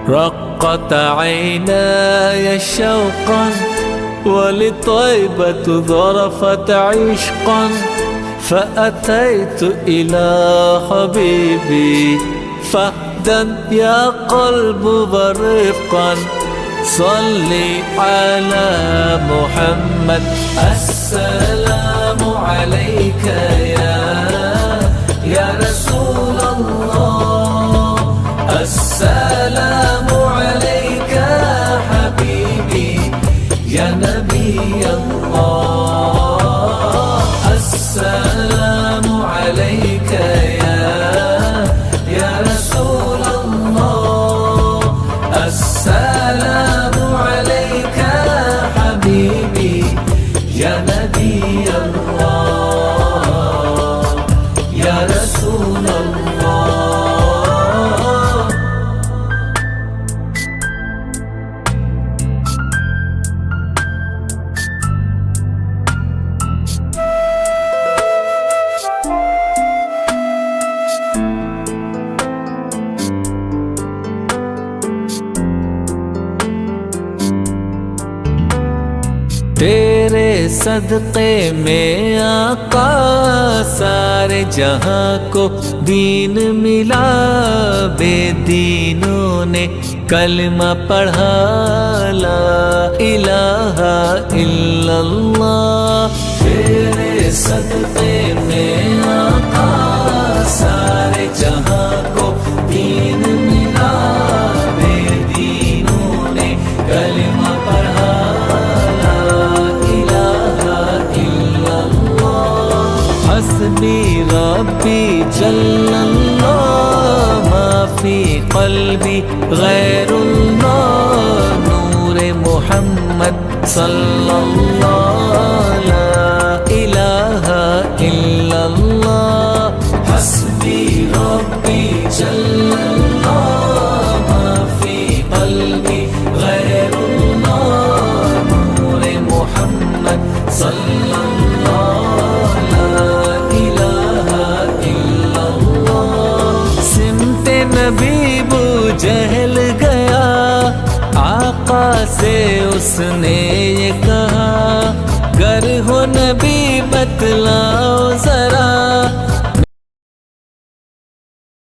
رقت عيناي شوقا ولطيبة ظرفت عشقا، فأتيت إلى حبيبي فهدا يا قلب ورفقا. صلي على محمد. السلام عليك يا رسول الله، السلام عليك حبيبي يا نبي الله. السلام عليك يا رسول الله، السلام عليك حبيبي يا نبي الله يا رسول الله. तेरे सदक़े में आका सारे जहां को दीन मिला। बेदीनों ने कलमा पढ़ा ला इलाहा इल्लल्लाह। तेरे सदक़े में आका सारे जहां को दीन मिला। बेदीनों ने कलमा पढ़ा हस्बी रब्बी जल्लल्लाह माफी क़ल्बी गैरुल्लाह। नूरे मुहम्मद सल्लल्लाह ला इलाहा इल्लल्लाह। हस्बी रब्बी जल्लल्लाह माफी क़ल्बी गैरुल्लाह। नूरे मुहम्मद सल्लल्लाह नबी बू जहल गया। आका से उसने ये कहा, गर हो नबी बतलाओ